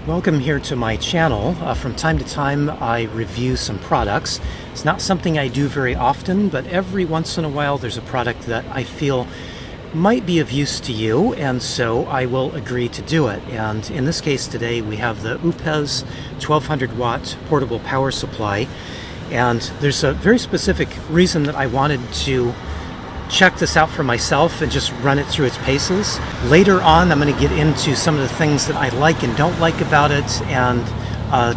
Welcome here to my channel. From time to time I review some products. It's not something I do very often, but every once in a while there's a product that I feel might be of use to you, and so I will agree to do it. And in this case today we have the Oupes 1200 watt portable power supply, and there's a very specific reason that I wanted to check this out for myself and just run it through its paces. Later on I'm going to get into some of the things that I like and don't like about it, and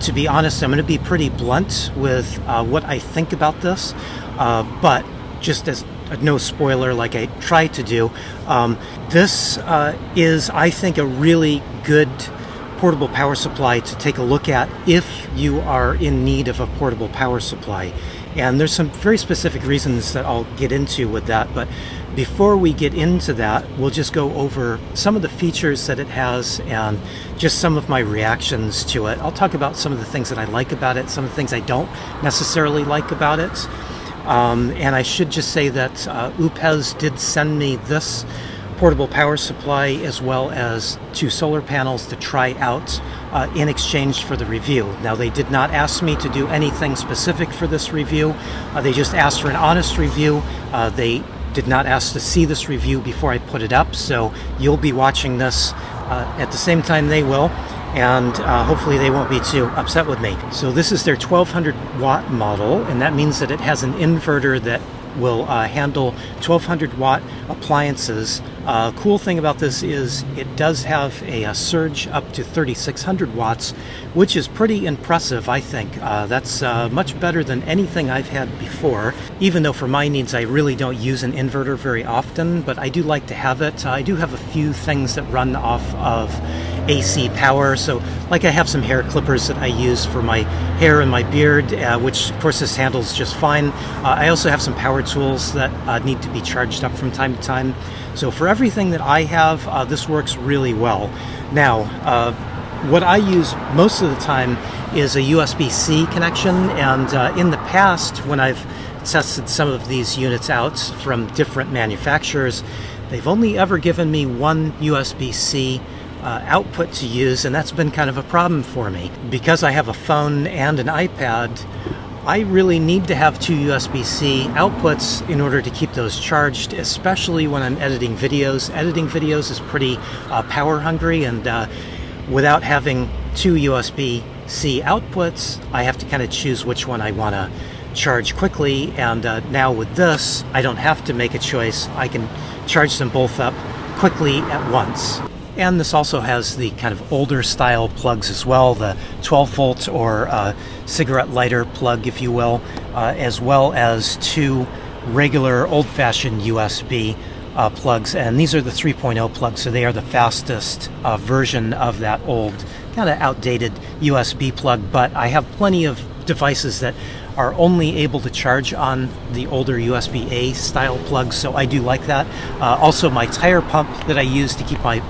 to be honest, I'm going to be pretty blunt with what I think about this, but just as no spoiler like I try to do, this is, I think, a really good portable power supply to take a look at if you are in need of a portable power supply. And there's some very specific reasons that I'll get into with that, but before we get into that, we'll just go over some of the features that it has and just some of my reactions to it. I'll talk about some of the things that I like about it, some of the things I don't necessarily like about it. And I should just say that Oupes did send me this portable power supply as well as 2 solar panels to try out in exchange for the review. Now, they did not ask me to do anything specific for this review. They just asked for an honest review. They did not ask to see this review before I put it up, so you'll be watching this at the same time they will, and hopefully they won't be too upset with me. So this is their 1200 watt model, and that means that it has an inverter that will handle 1200 watt appliances. Cool thing about this is it does have a surge up to 3600 watts, which is pretty impressive, I think. That's much better than anything I've had before, even though for my needs I really don't use an inverter very often, but I do like to have it. I do have a few things that run off of AC power, so like I have some hair clippers that I use for my hair and my beard, which of course this handles just fine. I also have some power tools that need to be charged up from time to time. So for everything that I have, this works really well. Now, what I use most of the time is a USB-C connection, and in the past when I've tested some of these units out from different manufacturers, they've only ever given me one USB-C output to use, and that's been kind of a problem for me. Because I have a phone and an iPad, I really need to have 2 USB-C outputs in order to keep those charged, especially when I'm editing videos. Editing videos is pretty power hungry, and without having 2 USB-C outputs, I have to kind of choose which one I want to charge quickly, and now with this, I don't have to make a choice. I can charge them both up quickly at once. And this also has the kind of older style plugs as well, the 12 volt or cigarette lighter plug, if you will, as well as 2 regular old-fashioned USB plugs. And these are the 3.0 plugs, so they are the fastest version of that old, kind of outdated USB plug. But I have plenty of devices that are only able to charge on the older USB-A style plugs, so I do like that. Also, my tire pump that I use to keep my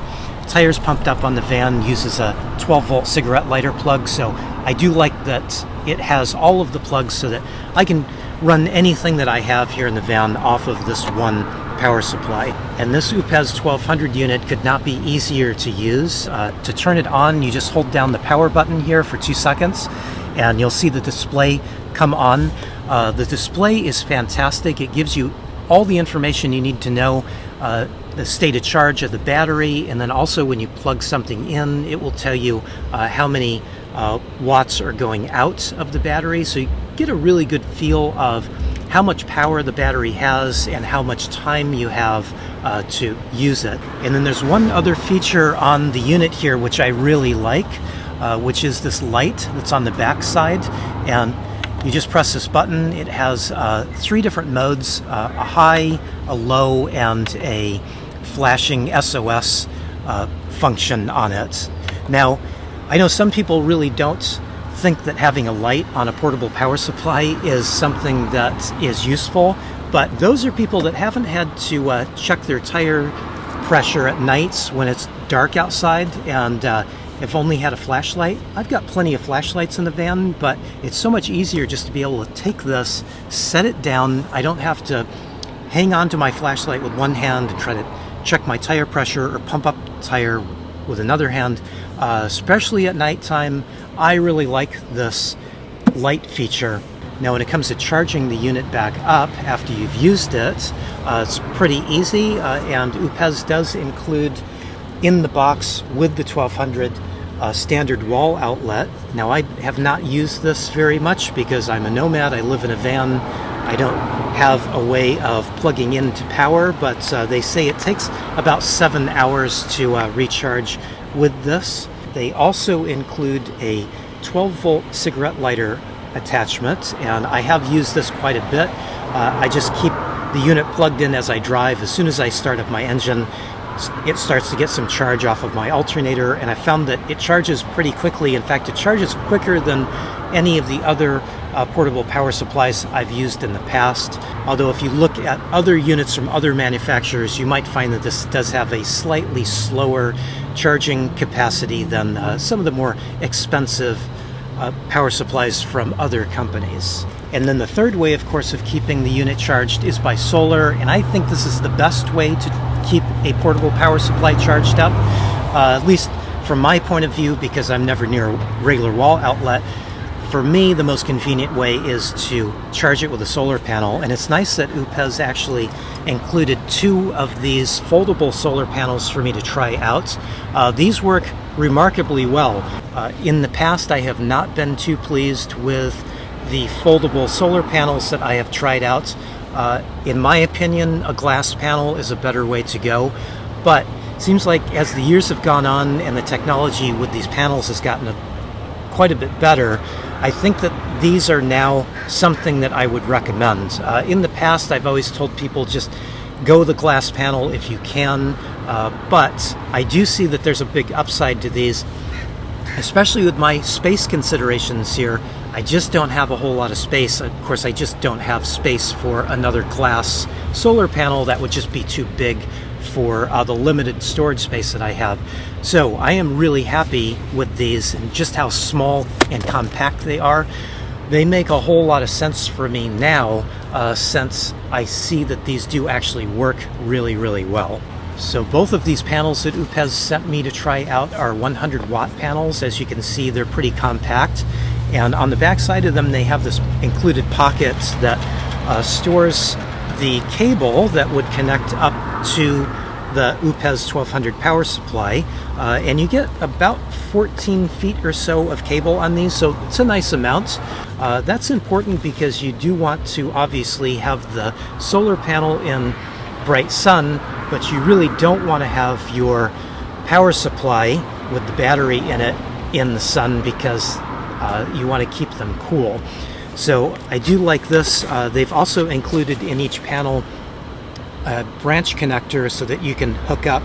tires pumped up on the van uses a 12 volt cigarette lighter plug, so I do like that it has all of the plugs so that I can run anything that I have here in the van off of this one power supply. And this Oupes 1200 unit could not be easier to use. To turn it on, you just hold down the power button here for 2 seconds and you'll see the display come on. The display is fantastic. It gives you all the information you need to know, the state of charge of the battery, and then also when you plug something in, it will tell you how many watts are going out of the battery, so you get a really good feel of how much power the battery has and how much time you have to use it. And then there's one other feature on the unit here which I really like, which is this light that's on the back side, and you just press this button. It has 3 different modes, a high, a low, and a flashing SOS function on it. Now, I know some people really don't think that having a light on a portable power supply is something that is useful, but those are people that haven't had to check their tire pressure at nights when it's dark outside and have only had a flashlight. I've got plenty of flashlights in the van, but it's so much easier just to be able to take this, set it down. I don't have to hang on to my flashlight with one hand and try to check my tire pressure or pump up the tire with another hand. especially at nighttime. I really like this light feature. Now when it comes to charging the unit back up after you've used it, it's pretty easy, and Oupes does include in the box with the 1200 standard wall outlet. Now I have not used this very much because I'm a nomad, I live in a van, I don't have a way of plugging into power, but they say it takes about 7 hours to recharge with this. They also include a 12-volt cigarette lighter attachment, and I have used this quite a bit. I just keep the unit plugged in as I drive. As soon as I start up my engine, it starts to get some charge off of my alternator, and I found that it charges pretty quickly. In fact, it charges quicker than any of the other portable power supplies I've used in the past. Although if you look at other units from other manufacturers, you might find that this does have a slightly slower charging capacity than some of the more expensive power supplies from other companies. And then the third way, of course, of keeping the unit charged is by solar, and I think this is the best way to keep a portable power supply charged up, at least from my point of view, because I'm never near a regular wall outlet. For me, the most convenient way is to charge it with a solar panel, and it's nice that Oupes actually included 2 of these foldable solar panels for me to try out. These work remarkably well. In the past, I have not been too pleased with the foldable solar panels that I have tried out. In my opinion, a glass panel is a better way to go, but it seems like as the years have gone on and the technology with these panels has gotten quite a bit better, I think that these are now something that I would recommend. In the past, I've always told people just go the glass panel if you can, but I do see that there's a big upside to these, especially with my space considerations here. I just don't have a whole lot of space. Of course, I just don't have space for another glass solar panel. That would just be too big for the limited storage space that I have. So I am really happy with these and just how small and compact they are. They make a whole lot of sense for me now, since I see that these do actually work really, really well. So both of these panels that Oupes sent me to try out are 100 watt panels. As you can see, they're pretty compact. And on the back side of them, they have this included pocket that stores the cable that would connect up to the Oupes 1200 power supply. And you get about 14 feet or so of cable on these, so it's a nice amount. That's important because you do want to obviously have the solar panel in bright sun, but you really don't want to have your power supply with the battery in it in the sun, because you want to keep them cool. So I do like this. They've also included in each panel a branch connector so that you can hook up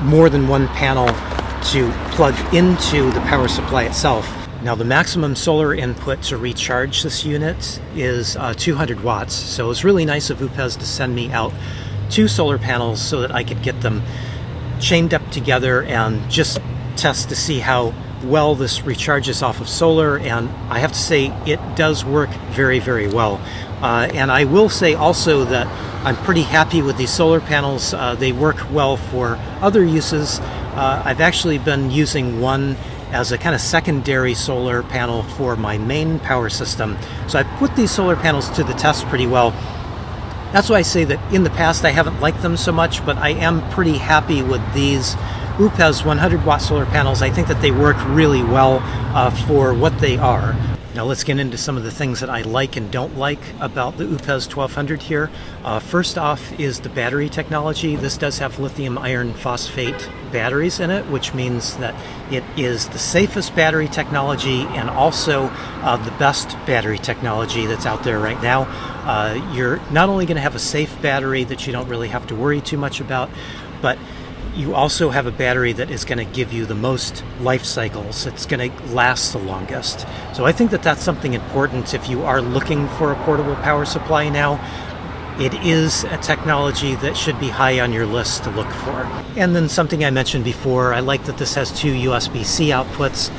more than one panel to plug into the power supply itself. Now the maximum solar input to recharge this unit is 200 watts. So it's really nice of Oupes to send me out 2 solar panels so that I could get them chained up together and just test to see how well this recharges off of solar. And I have to say it does work very, very well. And I will say also that I'm pretty happy with these solar panels. They work well for other uses. I've actually been using one as a kind of secondary solar panel for my main power system. So I put these solar panels to the test pretty well. That's why I say that in the past I haven't liked them so much, but I am pretty happy with these Oupes 100 watt solar panels. I think that they work really well for what they are. Now let's get into some of the things that I like and don't like about the Oupes 1200 here. First off is the battery technology. This does have lithium iron phosphate batteries in it, which means that it is the safest battery technology and also the best battery technology that's out there right now. You're not only going to have a safe battery that you don't really have to worry too much about, but you also have a battery that is going to give you the most life cycles. It's going to last the longest. So I think that that's something important if you are looking for a portable power supply now. It is a technology that should be high on your list to look for. And then something I mentioned before, I like that this has 2 USB-C outputs.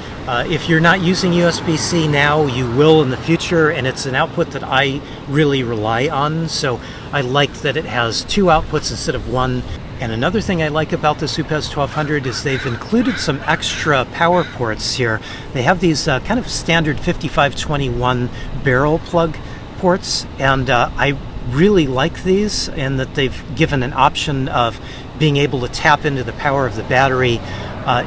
If you're not using USB-C now, you will in the future, and it's an output that I really rely on. So I like that it has 2 outputs instead of 1. And another thing I like about this Oupes 1200 is they've included some extra power ports here. They have these kind of standard 5521 barrel plug ports, and I really like these, and that they've given an option of being able to tap into the power of the battery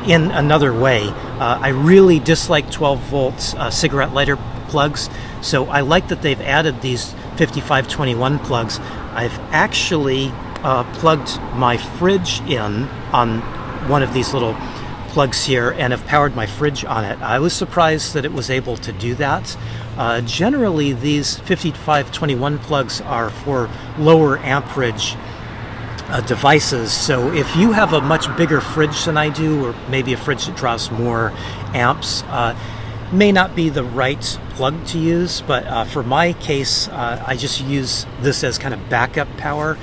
in another way. I really dislike 12 volt cigarette lighter plugs, so I like that they've added these 5521 plugs. I've actually plugged my fridge in on one of these little plugs here and have powered my fridge on it. I was surprised that it was able to do that. Generally, these 5521 plugs are for lower amperage devices, so if you have a much bigger fridge than I do, or maybe a fridge that draws more amps, may not be the right plug to use, but for my case, I just use this as kind of backup power,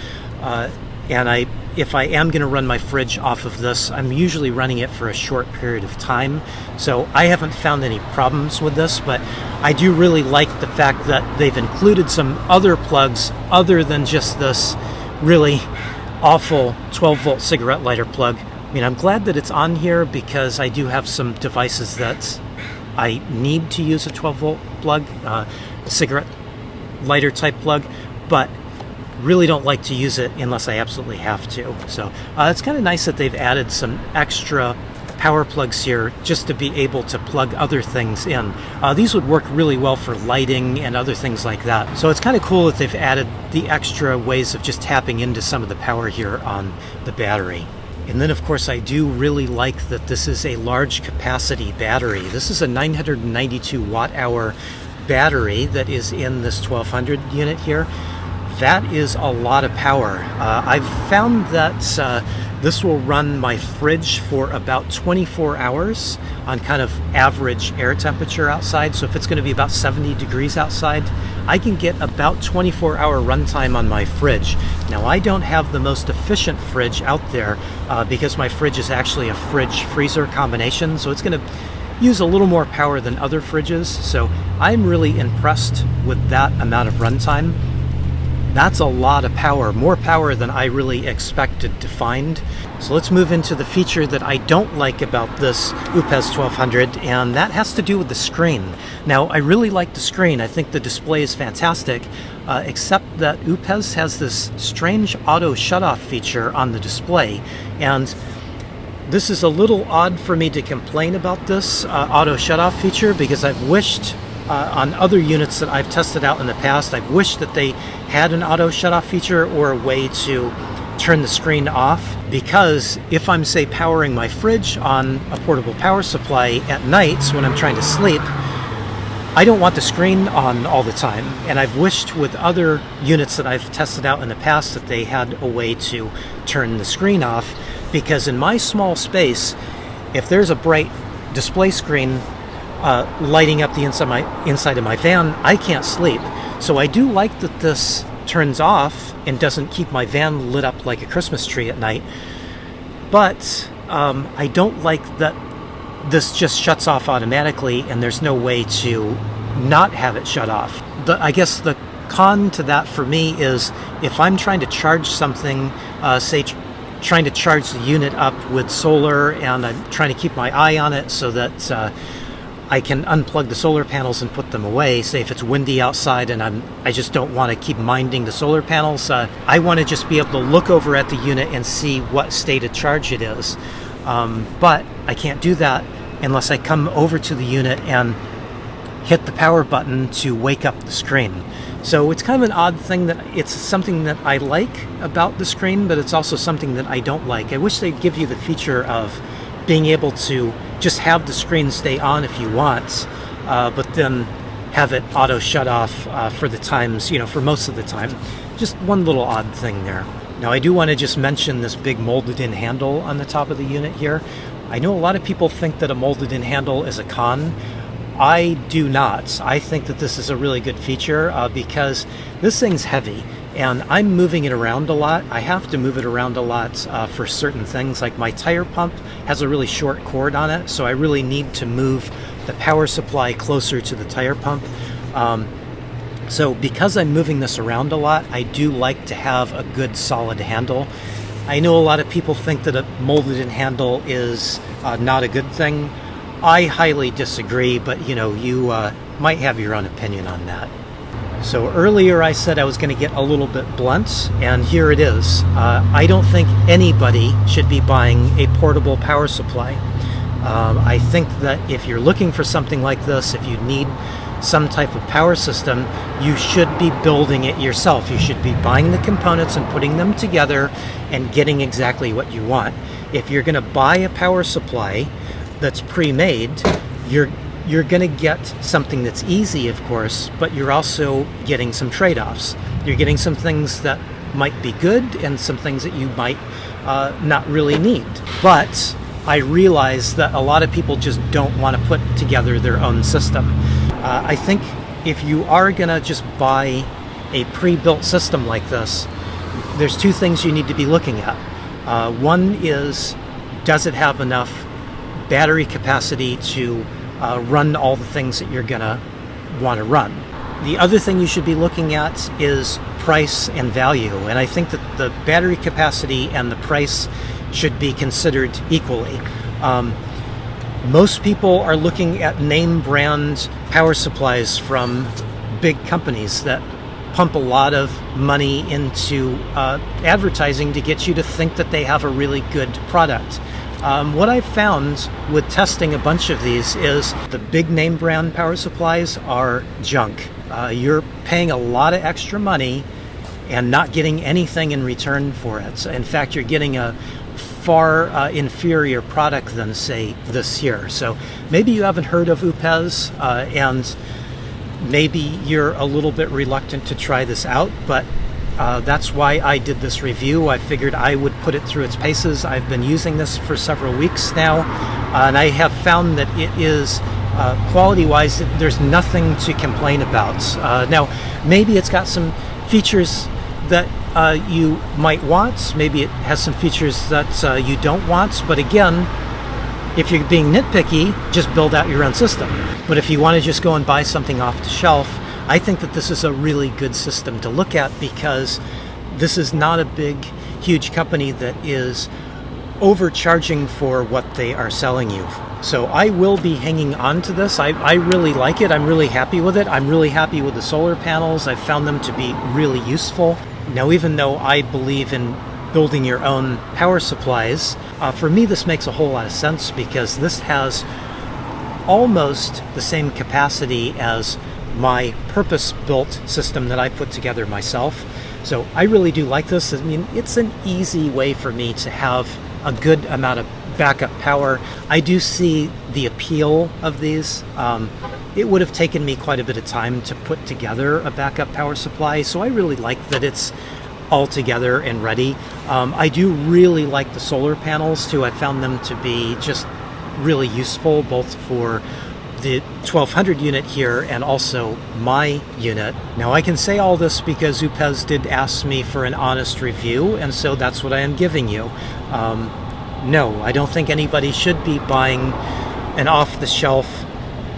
and if I am going to run my fridge off of this, I'm usually running it for a short period of time, so I haven't found any problems with this, but I do really like the fact that they've included some other plugs other than just this really awful 12 volt cigarette lighter plug. I mean, I'm glad that it's on here because I do have some devices that I need to use a 12 volt plug, a cigarette lighter type plug, but really don't like to use it unless I absolutely have to. So it's kind of nice that they've added some extra power plugs here just to be able to plug other things in. These would work really well for lighting and other things like that. So it's kind of cool that they've added the extra ways of just tapping into some of the power here on the battery. And then, of course, I do really like that this is a large capacity battery. This is a 992 watt hour battery that is in this 1200 unit here. That is a lot of power. I've found that this will run my fridge for about 24 hours on kind of average air temperature outside. So if it's going to be about 70 degrees outside, I can get about 24-hour runtime on my fridge. Now, I don't have the most efficient fridge out there because my fridge is actually a fridge-freezer combination, so it's going to use a little more power than other fridges. So I'm really impressed with that amount of runtime. That's a lot of power, more power than I really expected to find. So let's move into the feature that I don't like about this Oupes 1200, and that has to do with the screen. Now, I really like the screen. I think the display is fantastic, except that Oupes has this strange auto shutoff feature on the display, and this is a little odd for me to complain about this auto shutoff feature, because I've wished on other units that I've tested out in the past, I've wished that they had an auto shutoff feature or a way to turn the screen off, because if I'm, say, powering my fridge on a portable power supply at nights when I'm trying to sleep, I don't want the screen on all the time. And I've wished with other units that I've tested out in the past that they had a way to turn the screen off, because in my small space, if there's a bright display screen lighting up the inside of my van, I can't sleep. So I do like that this turns off and doesn't keep my van lit up like a Christmas tree at night, but I don't like that this just shuts off automatically and there's no way to not have it shut off. I guess the con to that for me is if I'm trying to charge something, say trying to charge the unit up with solar, and I'm trying to keep my eye on it so that I can unplug the solar panels and put them away. Say if it's windy outside and I just don't want to keep minding the solar panels, I want to just be able to look over at the unit and see what state of charge it is. But I can't do that unless I come over to the unit and hit the power button to wake up the screen. So it's kind of an odd thing that it's something that I like about the screen, but it's also something that I don't like. I wish they'd give you the feature of being able to just have the screen stay on if you want, but then have it auto shut off for the times, for most of the time. Just one little odd thing there. Now, I do want to just mention this big molded in handle on the top of the unit here. I know a lot of people think that a molded in handle is a con. I do not. I think that this is a really good feature because this thing's heavy and I'm moving it around a lot. I have to move it around a lot for certain things, like my tire pump has a really short cord on it, so I really need to move the power supply closer to the tire pump. So because I'm moving this around a lot, I do like to have a good solid handle. I know a lot of people think that a molded-in handle is not a good thing. I highly disagree, but you might have your own opinion on that. So earlier I said I was going to get a little bit blunt, and here it is. I don't think anybody should be buying a portable power supply. I think that if you're looking for something like this, if you need some type of power system, you should be building it yourself. You should be buying the components and putting them together and getting exactly what you want. If you're going to buy a power supply that's pre-made, you're going to get something that's easy, of course, but you're also getting some trade-offs. You're getting some things that might be good and some things that you might not really need. But I realize that a lot of people just don't want to put together their own system. I think if you are going to just buy a pre-built system like this, there's two things you need to be looking at. One is, does it have enough battery capacity to run all the things that you're going to want to run? The other thing you should be looking at is price and value. And I think that the battery capacity and the price should be considered equally. Most people are looking at name brand power supplies from big companies that pump a lot of money into advertising to get you to think that they have a really good product. What I've found with testing a bunch of these is the big name brand power supplies are junk. You're paying a lot of extra money and not getting anything in return for it. In fact, you're getting a far inferior product than, say, this here. So maybe you haven't heard of Oupes, and maybe you're a little bit reluctant to try this out, but that's why I did this review. I figured I would put it through its paces. I've been using this for several weeks now, and I have found that it is quality-wise, there's nothing to complain about. Now, maybe it's got some features that you might want. Maybe it has some features that you don't want. But again, if you're being nitpicky, just build out your own system. But if you want to just go and buy something off the shelf, I think that this is a really good system to look at, because this is not a big, huge company that is overcharging for what they are selling you. So I will be hanging on to this. I really like it. I'm really happy with it. I'm really happy with the solar panels. I've found them to be really useful. Now, even though I believe in building your own power supplies, for me this makes a whole lot of sense, because this has almost the same capacity as my purpose-built system that I put together myself. So I really do like this. I mean, it's an easy way for me to have a good amount of backup power. I do see the appeal of these. It would have taken me quite a bit of time to put together a backup power supply, so I really like that it's all together and ready. I do really like the solar panels too. I found them to be just really useful, both for the 1200 unit here and also my unit. Now, I can say all this because Oupes did ask me for an honest review, and so that's what I am giving you. No, I don't think anybody should be buying an off-the-shelf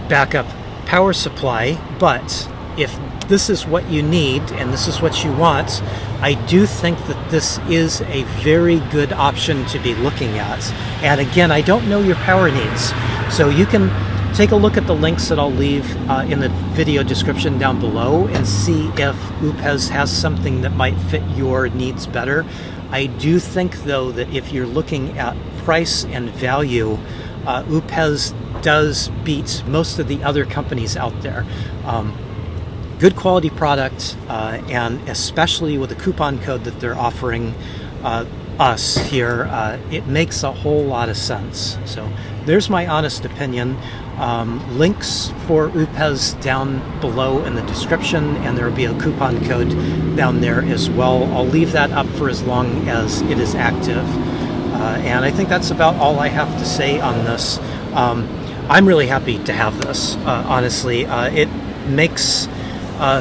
backup power supply, but if this is what you need and this is what you want, I do think that this is a very good option to be looking at. And again, I don't know your power needs, so you can take a look at the links that I'll leave in the video description down below and see if Oupes has something that might fit your needs better. I do think, though, that if you're looking at price and value, Oupes does beat most of the other companies out there. Good quality product, and especially with the coupon code that they're offering us here, it makes a whole lot of sense. So there's my honest opinion. Links for Oupes down below in the description, and there will be a coupon code down there as well. I'll leave that up for as long as it is active. And I think that's about all I have to say on this. I'm really happy to have this, honestly. It makes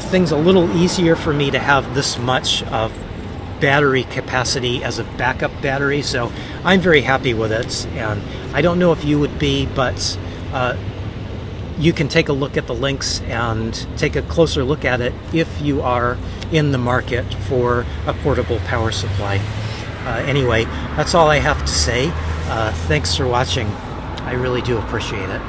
things a little easier for me to have this much of battery capacity as a backup battery, so I'm very happy with it. And I don't know if you would be, but you can take a look at the links and take a closer look at it if you are in the market for a portable power supply. Anyway, that's all I have to say. Thanks for watching. I really do appreciate it.